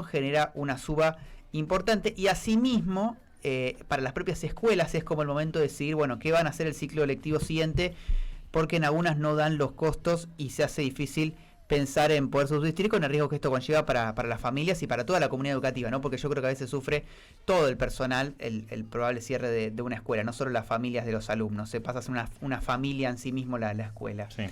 genera una suba importante y asimismo para las propias escuelas es como el momento de decidir, bueno, qué van a hacer el ciclo lectivo siguiente, porque en algunas no dan los costos y se hace difícil pensar en poder subsistir con el riesgo que esto conlleva para las familias y para toda la comunidad educativa, ¿no? Porque yo creo que a veces sufre todo el personal el probable cierre de una escuela, no solo las familias de los alumnos, se pasa a ser una familia en sí mismo la escuela. Sí.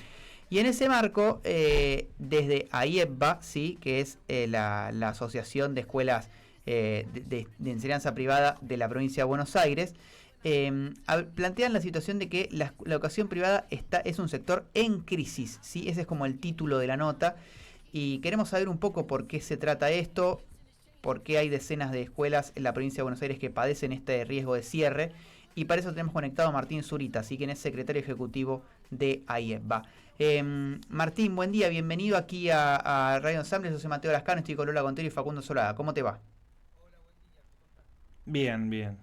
Y en ese marco, desde AIEPBA, ¿sí?, que es la Asociación de Escuelas de Enseñanza Privada de la provincia de Buenos Aires, plantean la situación de que la educación privada es un sector en crisis, ¿sí? Ese es como el título de la nota, y queremos saber un poco por qué se trata esto, por qué hay decenas de escuelas en la provincia de Buenos Aires que padecen este riesgo de cierre, y para eso tenemos conectado a Martín Zurita, así quien es secretario ejecutivo de AIEPBA. Martín, buen día, bienvenido aquí a Radio Ensamble. Yo soy Mateo Lascano, estoy con Lola Contero y Facundo Solada. ¿Cómo te va? Bien, bien.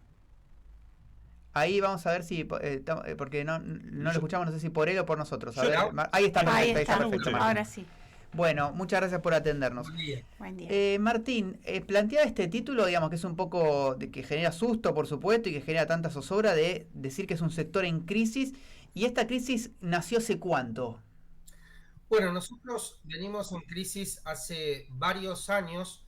Ahí vamos a ver si, porque no lo escuchamos, no sé si por él o por nosotros. A ver, ahí está, Ahí perfecto, está. perfecto, Martín. Ahora sí. Bueno, muchas gracias por atendernos. Buen día. Buen día. Martín, plantea este título, digamos, que es un poco, que genera susto, por supuesto, y que genera tanta zozobra de decir que es un sector en crisis. ¿Y esta crisis nació hace cuánto? Bueno, nosotros venimos en crisis hace varios años,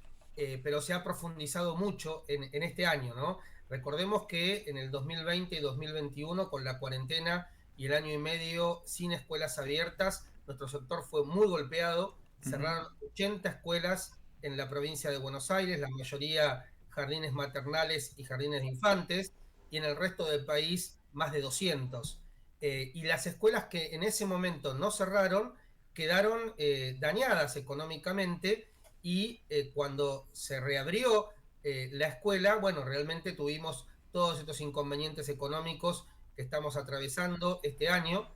pero se ha profundizado mucho en este año, ¿no? Recordemos que en el 2020 y 2021, con la cuarentena y el año y medio sin escuelas abiertas, nuestro sector fue muy golpeado. Cerraron 80 escuelas en la provincia de Buenos Aires, la mayoría jardines maternales y jardines de infantes, y en el resto del país más de 200. Y las escuelas que en ese momento no cerraron quedaron dañadas económicamente, y cuando se reabrió la escuela, bueno, realmente tuvimos todos estos inconvenientes económicos que estamos atravesando este año,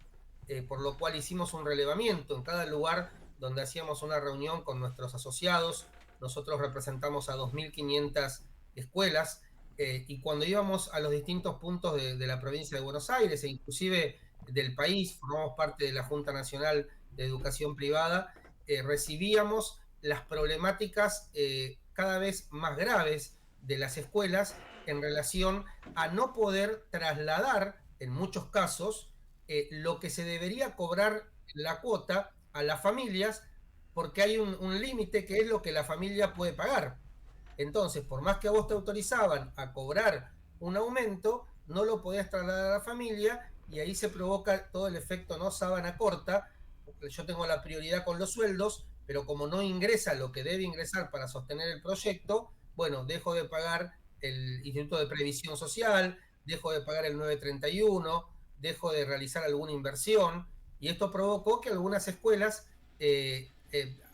por lo cual hicimos un relevamiento en cada lugar donde hacíamos una reunión con nuestros asociados. Nosotros representamos a 2.500 escuelas, y cuando íbamos a los distintos puntos de la provincia de Buenos Aires e inclusive del país, formamos parte de la Junta Nacional de Educación Privada, recibíamos las problemáticas cada vez más graves de las escuelas en relación a no poder trasladar, en muchos casos, lo que se debería cobrar la cuota a las familias, porque hay un límite que es lo que la familia puede pagar. Entonces, por más que a vos te autorizaban a cobrar un aumento, no lo podías trasladar a la familia, y ahí se provoca todo el efecto, ¿no?, sábana corta. Yo tengo la prioridad con los sueldos, pero como no ingresa lo que debe ingresar para sostener el proyecto, bueno, dejo de pagar el Instituto de Previsión Social, dejo de pagar el 931, dejo de realizar alguna inversión, y esto provocó que algunas escuelas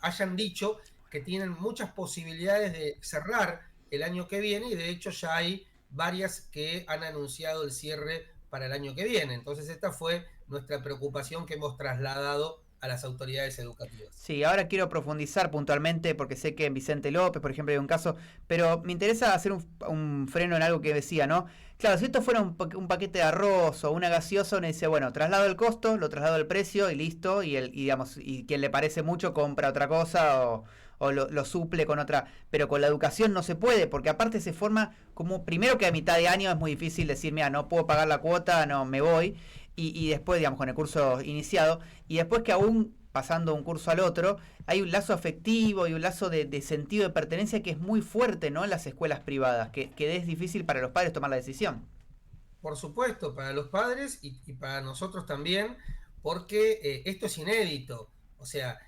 hayan dicho que tienen muchas posibilidades de cerrar el año que viene, y de hecho ya hay varias que han anunciado el cierre para el año que viene. Entonces esta fue nuestra preocupación que hemos trasladado a las autoridades educativas. Sí, ahora quiero profundizar puntualmente porque sé que en Vicente López, por ejemplo, hay un caso, pero me interesa hacer un freno en algo que decía, ¿no? Claro, si esto fuera un paquete de arroz o una gaseosa, uno dice, bueno, traslado el costo, lo traslado el precio y listo, y quien le parece mucho compra otra cosa o lo suple con otra, pero con la educación no se puede, porque aparte se forma como, primero que a mitad de año es muy difícil decir, mira, no puedo pagar la cuota, no, me voy, y después, digamos, con el curso iniciado, y después que aún pasando un curso al otro, hay un lazo afectivo y un lazo de sentido de pertenencia que es muy fuerte, ¿no?, en las escuelas privadas, que es difícil para los padres tomar la decisión. Por supuesto, para los padres y para nosotros también, porque esto es inédito. O sea,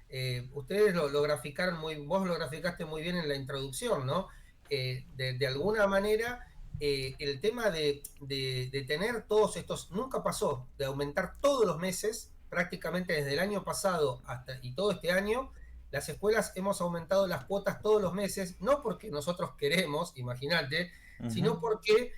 ustedes lo graficaron vos lo graficaste muy bien en la introducción, ¿no? De alguna manera, el tema de tener todos estos, nunca pasó, de aumentar todos los meses, prácticamente desde el año pasado y todo este año, las escuelas hemos aumentado las cuotas todos los meses, no porque nosotros queremos, imagínate, sino porque,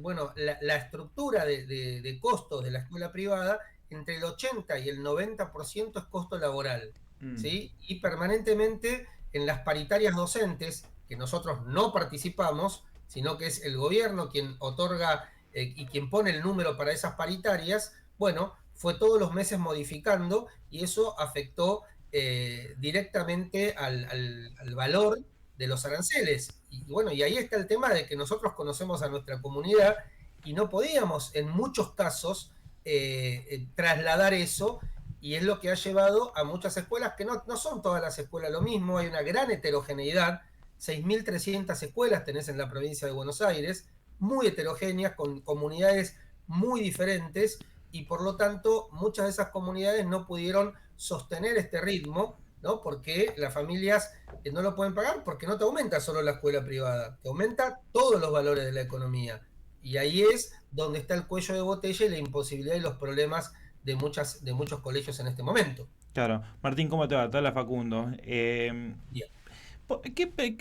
bueno, la estructura de costos de la escuela privada, entre el 80 y el 90% es costo laboral, ¿sí? Y permanentemente en las paritarias docentes, que nosotros no participamos, sino que es el gobierno quien otorga y quien pone el número para esas paritarias, bueno, fue todos los meses modificando, y eso afectó directamente al valor de los aranceles. Y bueno, y ahí está el tema de que nosotros conocemos a nuestra comunidad y no podíamos en muchos casos trasladar eso, y es lo que ha llevado a muchas escuelas, que no son todas las escuelas lo mismo, hay una gran heterogeneidad, 6.300 escuelas tenés en la provincia de Buenos Aires, muy heterogéneas, con comunidades muy diferentes, y por lo tanto muchas de esas comunidades no pudieron sostener este ritmo, ¿no? Porque las familias no lo pueden pagar, porque no te aumenta solo la escuela privada, te aumenta todos los valores de la economía. Y ahí es donde está el cuello de botella y la imposibilidad y los problemas de muchos colegios en este momento. Claro. Martín, ¿cómo te va? Te habla Facundo. Bien. ¿Qué,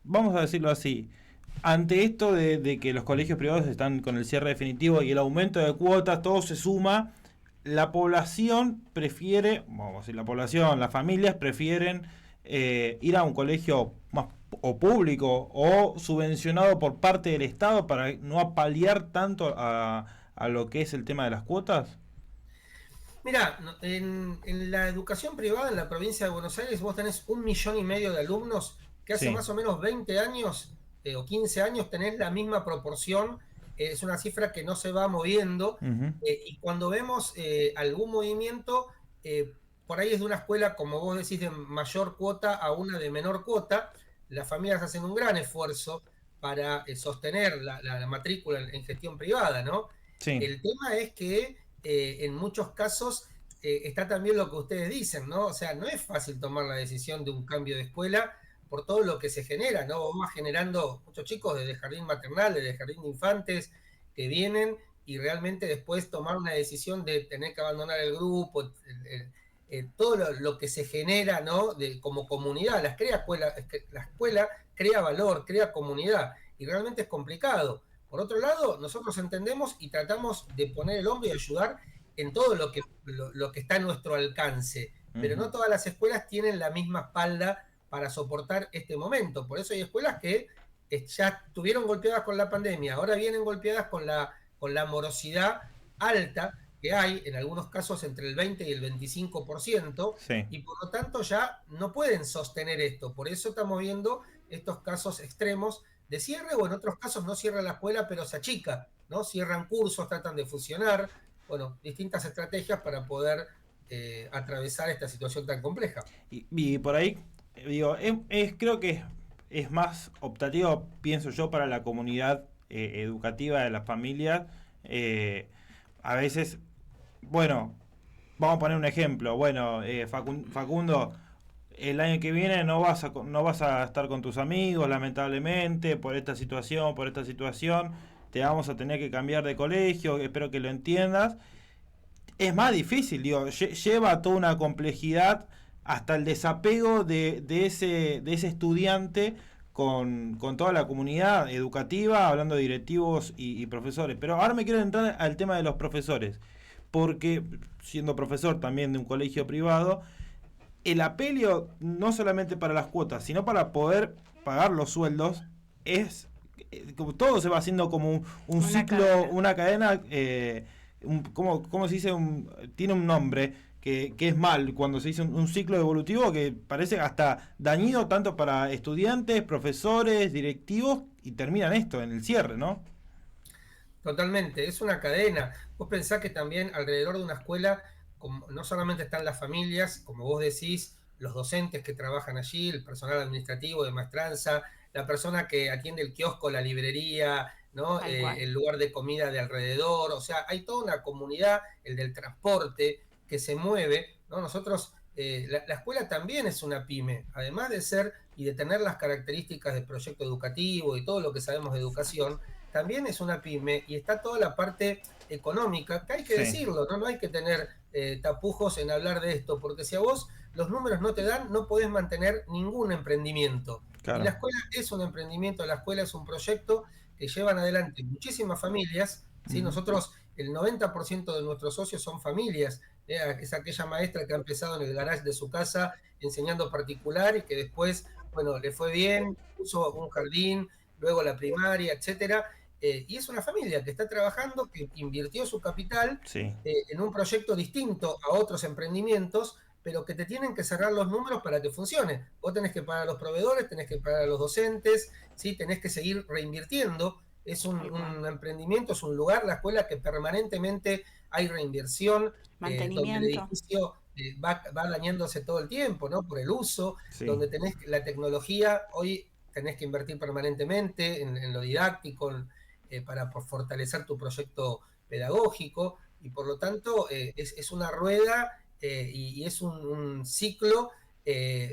vamos a decirlo así, ante esto de que los colegios privados están con el cierre definitivo y el aumento de cuotas, todo se suma, la población prefiere, vamos a decir, la población, las familias prefieren ir a un colegio más o público o subvencionado por parte del Estado para no apalear tanto a lo que es el tema de las cuotas? Mira, en la educación privada en la provincia de Buenos Aires vos tenés 1,5 millones de alumnos que hace Sí. más o menos 20 años o 15 años tenés la misma proporción, es una cifra que no se va moviendo, Ujú. y cuando vemos algún movimiento, eh, por ahí es de una escuela, como vos decís, de mayor cuota a una de menor cuota, las familias hacen un gran esfuerzo para sostener la matrícula en gestión privada, ¿no? Sí. El tema es que en muchos casos está también lo que ustedes dicen, ¿no? O sea, no es fácil tomar la decisión de un cambio de escuela por todo lo que se genera, ¿no? Vamos generando muchos chicos desde jardín maternal, desde jardín de infantes, que vienen y realmente después tomar una decisión de tener que abandonar el grupo, todo lo que se genera, ¿no? Como comunidad, la escuela crea valor, crea comunidad, y realmente es complicado. Por otro lado, nosotros entendemos y tratamos de poner el hombro y ayudar en todo lo que está a nuestro alcance, pero Ujú. no todas las escuelas tienen la misma espalda para soportar este momento. Por eso hay escuelas que ya estuvieron golpeadas con la pandemia, ahora vienen golpeadas con la morosidad alta que hay, en algunos casos entre el 20 y el 25%, Sí. y por lo tanto ya no pueden sostener esto. Por eso estamos viendo estos casos extremos de cierre, o en otros casos no cierra la escuela, pero se achica, ¿no? Cierran cursos, tratan de fusionar, bueno, distintas estrategias para poder atravesar esta situación tan compleja. Y por ahí, digo, creo que es más optativo, pienso yo, para la comunidad educativa de las familias. Eh, a veces, bueno, vamos a poner un ejemplo. Bueno, Facundo, el año que viene no vas a estar con tus amigos, lamentablemente, por esta situación, por esta situación. Te vamos a tener que cambiar de colegio, espero que lo entiendas. Es más difícil, digo, lleva toda una complejidad hasta el desapego de ese estudiante con toda la comunidad educativa, hablando de directivos y profesores. Pero ahora me quiero entrar al tema de los profesores, porque siendo profesor también de un colegio privado, el apelio no solamente para las cuotas, sino para poder pagar los sueldos, es como todo se va haciendo como un Una ciclo, cadena. una cadena, ¿cómo se dice? Tiene un nombre que es mal cuando se dice un ciclo evolutivo que parece hasta dañino tanto para estudiantes, profesores, directivos y terminan esto en el cierre, ¿no? Totalmente, es una cadena. Vos pensás que también alrededor de una escuela no solamente están las familias, como vos decís, los docentes que trabajan allí, el personal administrativo de maestranza, la persona que atiende el kiosco, la librería, ¿no? Tal cual. El lugar de comida de alrededor, o sea, hay toda una comunidad, el del transporte, que se mueve, ¿no? Nosotros, la escuela también es una pyme, además de ser y de tener las características de proyecto educativo y todo lo que sabemos de educación, también es una pyme, y está toda la parte económica, que hay que Sí, decirlo, ¿no? No hay que tener tapujos en hablar de esto, porque si a vos los números no te dan, no podés mantener ningún emprendimiento. Y la claro. escuela es un emprendimiento, la escuela es un proyecto que llevan adelante muchísimas familias, ¿sí? Ujú. Nosotros, el 90% de nuestros socios son familias, es aquella maestra que ha empezado en el garage de su casa enseñando particular y que después, bueno, le fue bien, puso un jardín, luego la primaria, etcétera, y es una familia que está trabajando, que invirtió su capital Sí. en un proyecto distinto a otros emprendimientos, pero que te tienen que cerrar los números para que funcione. Vos tenés que pagar a los proveedores, tenés que pagar a los docentes, ¿sí? Tenés que seguir reinvirtiendo. Es un emprendimiento, es un lugar, la escuela, que permanentemente hay reinversión, donde el edificio va dañándose todo el tiempo, ¿no? Por el uso, sí. Donde tenés la tecnología, hoy tenés que invertir permanentemente en lo didáctico, para fortalecer tu proyecto pedagógico, y por lo tanto es una rueda y es un ciclo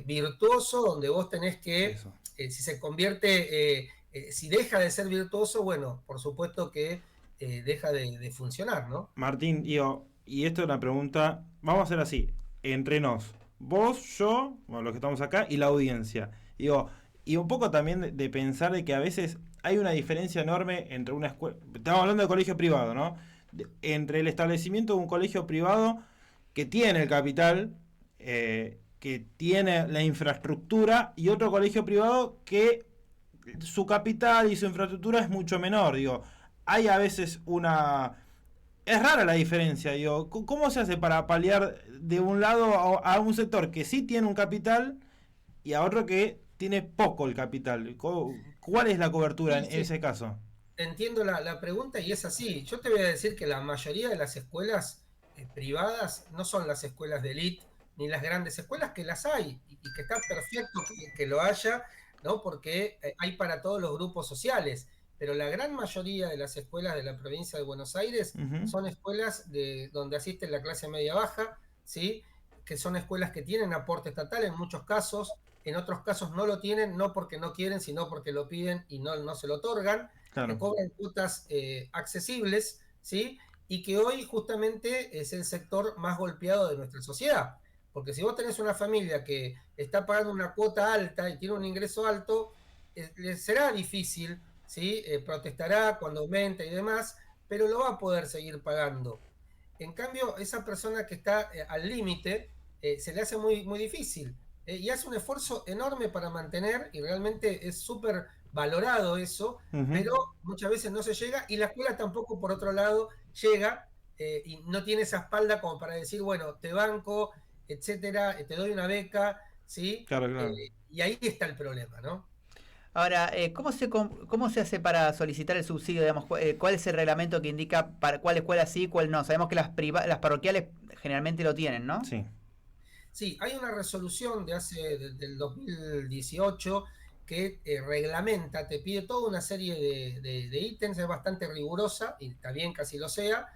virtuoso, donde vos tenés que, si se convierte, si deja de ser virtuoso, bueno, por supuesto que deja de funcionar, ¿no? Martín, y esto es una pregunta, vamos a hacer así, entre nos, vos, yo, bueno, los que estamos acá, y la audiencia. Digo, y un poco también de pensar de que a veces hay una diferencia enorme entre una escuela, estamos hablando de colegio privado, ¿no? Entre el establecimiento de un colegio privado que tiene el capital, que tiene la infraestructura, y otro colegio privado que su capital y su infraestructura es mucho menor. Digo, hay a veces una... Es rara la diferencia, digo, ¿cómo se hace para paliar de un lado a un sector que sí tiene un capital y a otro que tiene poco el capital? ¿Cuál es la cobertura en ese caso? Entiendo la pregunta, y es así. Yo te voy a decir que la mayoría de las escuelas privadas no son las escuelas de élite, ni las grandes escuelas, que las hay, y que está perfecto que lo haya, ¿no? Porque hay para todos los grupos sociales. Pero la gran mayoría de las escuelas de la provincia de Buenos Aires son escuelas donde asiste la clase media-baja, ¿sí? Que son escuelas que tienen aporte estatal en muchos casos, en otros casos no lo tienen, no porque no quieren, sino porque lo piden y no se lo otorgan, claro. Que cobran cuotas accesibles, ¿sí? Y que hoy justamente es el sector más golpeado de nuestra sociedad. Porque si vos tenés una familia que está pagando una cuota alta y tiene un ingreso alto, les será difícil, ¿sí? Protestará cuando aumente y demás, pero lo va a poder seguir pagando. En cambio, esa persona que está al límite, se le hace muy, muy difícil, y hace un esfuerzo enorme para mantener, y realmente es súper valorado eso, pero muchas veces no se llega, y la escuela tampoco, por otro lado, llega y no tiene esa espalda como para decir, bueno, te banco, etcétera, te doy una beca, ¿sí? Claro, claro. Y ahí está el problema, ¿no? Ahora, ¿cómo se hace para solicitar el subsidio? Digamos, ¿cuál es el reglamento que indica para cuál escuela sí y cuál no? Sabemos que las parroquiales generalmente lo tienen, ¿no? Sí. Sí, hay una resolución del 2018 que reglamenta, te pide toda una serie de ítems, es bastante rigurosa, y está bien que así lo sea,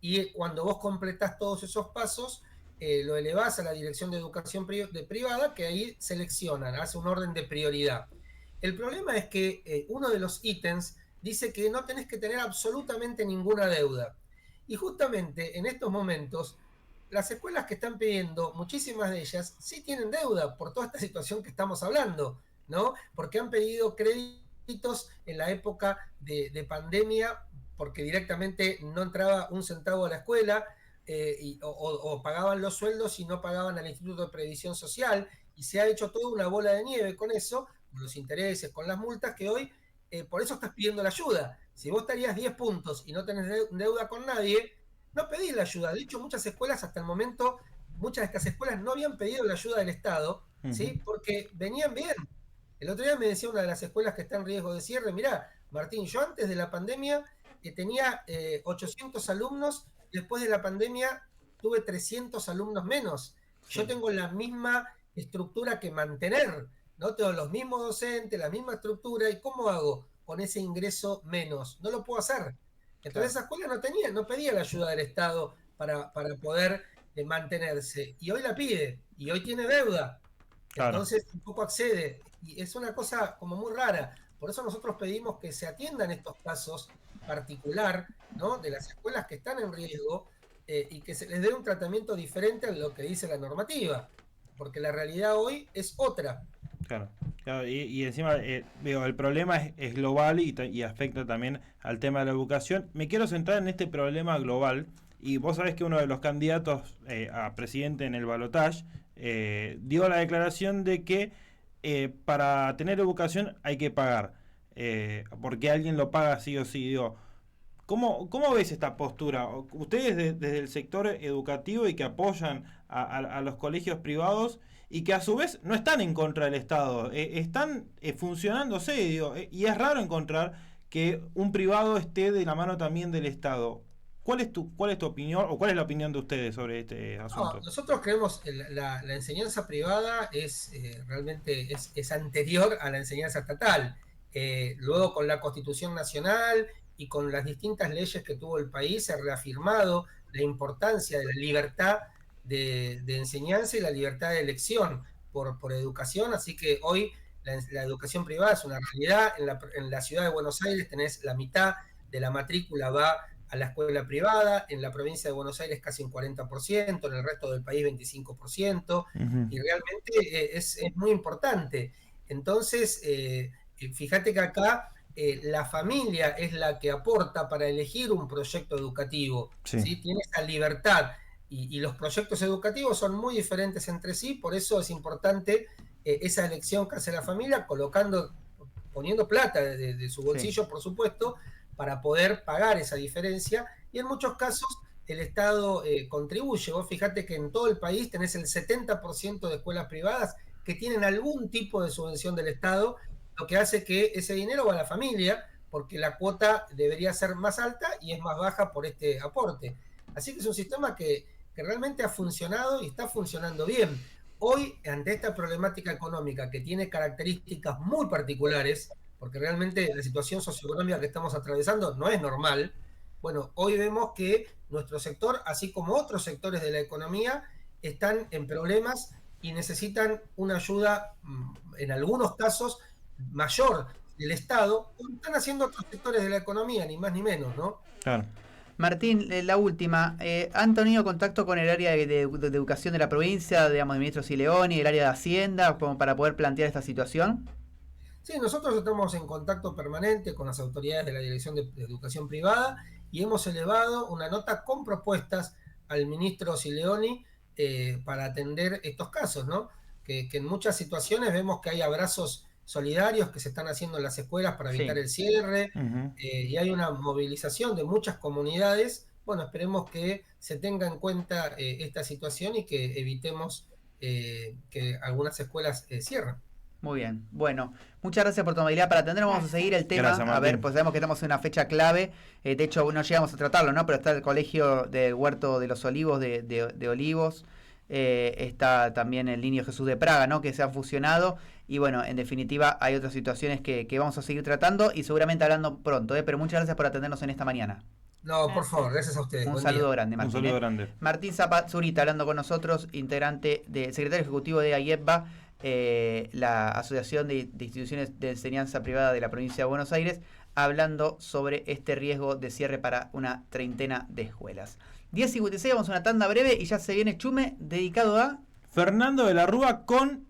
y cuando vos completás todos esos pasos, lo elevás a la Dirección de Educación Privada, que ahí seleccionan, hace un orden de prioridad. El problema es que uno de los ítems dice que no tenés que tener absolutamente ninguna deuda. Y justamente en estos momentos, las escuelas que están pidiendo, muchísimas de ellas, sí tienen deuda por toda esta situación que estamos hablando, ¿no? Porque han pedido créditos en la época de pandemia, porque directamente no entraba un centavo a la escuela, o pagaban los sueldos y no pagaban al Instituto de Previsión Social, y se ha hecho toda una bola de nieve con eso, con los intereses, con las multas, que hoy, por eso estás pidiendo la ayuda. Si vos estarías 10 puntos y no tenés deuda con nadie, no pedís la ayuda. De hecho, muchas escuelas hasta el momento, muchas de estas escuelas no habían pedido la ayuda del Estado, ¿sí? Porque venían bien. El otro día me decía una de las escuelas que está en riesgo de cierre, mirá, Martín, yo antes de la pandemia tenía 800 alumnos, después de la pandemia tuve 300 alumnos menos. Sí. Yo tengo la misma estructura que mantener, ¿no? Tengo los mismos docentes, la misma estructura, ¿y cómo hago con ese ingreso menos? No lo puedo hacer. Entonces esa escuela no pedía la ayuda del Estado para poder mantenerse, y hoy la pide, y hoy tiene deuda, claro. Entonces tampoco accede, y es una cosa como muy rara. Por eso nosotros pedimos que se atiendan estos casos particular, ¿no? De las escuelas que están en riesgo, y que se les dé un tratamiento diferente a lo que dice la normativa, porque la realidad hoy es otra. Claro, claro, y encima veo, el problema es global y afecta también al tema de la educación. Me quiero centrar en este problema global, y vos sabés que uno de los candidatos a presidente en el balotaje dio la declaración de que para tener educación hay que pagar, porque alguien lo paga sí o sí. Digo, ¿Cómo ves esta postura? Ustedes desde el sector educativo y que apoyan a los colegios privados y que a su vez no están en contra del Estado, están funcionándose, digo, y es raro encontrar que un privado esté de la mano también del Estado. ¿Cuál es tu opinión o cuál es la opinión de ustedes sobre este asunto? No, nosotros creemos que la enseñanza privada es realmente es anterior a la enseñanza estatal. Luego con la Constitución Nacional y con las distintas leyes que tuvo el país se ha reafirmado la importancia de la libertad de enseñanza y la libertad de elección por educación, así que hoy la educación privada es una realidad. En la ciudad de Buenos Aires tenés la mitad de la matrícula va a la escuela privada, en la provincia de Buenos Aires casi un 40%, en el resto del país 25%, y realmente es muy importante. Entonces, fíjate que acá la familia es la que aporta para elegir un proyecto educativo, ¿sí? Tiene esa libertad, y los proyectos educativos son muy diferentes entre sí, por eso es importante esa elección que hace la familia, poniendo plata de su bolsillo, por supuesto, para poder pagar esa diferencia, y en muchos casos el Estado contribuye. Vos fíjate que en todo el país tenés el 70% de escuelas privadas que tienen algún tipo de subvención del Estado, lo que hace que ese dinero va a la familia, porque la cuota debería ser más alta y es más baja por este aporte. Así que es un sistema que realmente ha funcionado y está funcionando bien. Hoy, ante esta problemática económica que tiene características muy particulares, porque realmente la situación socioeconómica que estamos atravesando no es normal, bueno, hoy vemos que nuestro sector, así como otros sectores de la economía, están en problemas y necesitan una ayuda, en algunos casos, mayor del Estado, como están haciendo otros sectores de la economía, ni más ni menos, ¿no? Claro. Martín, la última. ¿Han tenido contacto con el área de educación de la provincia, digamos, de ministro Sileoni, el área de Hacienda, como para poder plantear esta situación? Sí, nosotros estamos en contacto permanente con las autoridades de la Dirección de Educación Privada y hemos elevado una nota con propuestas al ministro Sileoni para atender estos casos, ¿no? Que en muchas situaciones vemos que hay abrazos solidarios que se están haciendo en las escuelas para evitar el cierre, y hay una movilización de muchas comunidades. Bueno, esperemos que se tenga en cuenta esta situación y que evitemos que algunas escuelas cierren. Muy bien, bueno, muchas gracias por tu amabilidad para atender. Vamos a seguir el tema. Gracias, a ver, pues sabemos que estamos en una fecha clave. De hecho, no llegamos a tratarlo, ¿no? Pero está el Colegio del Huerto de los Olivos de Olivos. Está también el Niño Jesús de Praga, ¿no? Que se han fusionado. Y bueno, en definitiva, hay otras situaciones que vamos a seguir tratando y seguramente hablando pronto. Pero muchas gracias por atendernos en esta mañana. No, por favor, gracias a ustedes. Un saludo grande, Martín. Un saludo grande. Martín Zurita hablando con nosotros, integrante secretario ejecutivo de AIEPBA, la Asociación de Instituciones de Enseñanza Privada de la Provincia de Buenos Aires, hablando sobre este riesgo de cierre para una treintena de escuelas. 10:56, vamos a una tanda breve y ya se viene Chume, dedicado a... Fernando de la Rúa con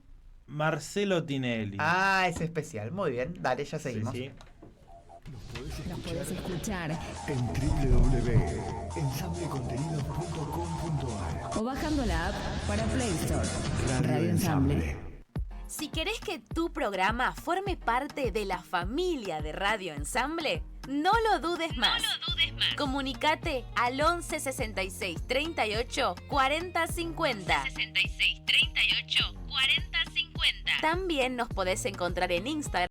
Marcelo Tinelli. Ah, es especial. Muy bien, dale, ya seguimos. Sí. Nos podés escuchar en www.ensamblecontenidos.com.ar o bajando la app para Play Store. Radio Ensamble. Si querés que tu programa forme parte de la familia de Radio Ensamble, no lo dudes más. Comunicate al 11 66 38 40 50. 66 38 40 50. También nos podés encontrar en Instagram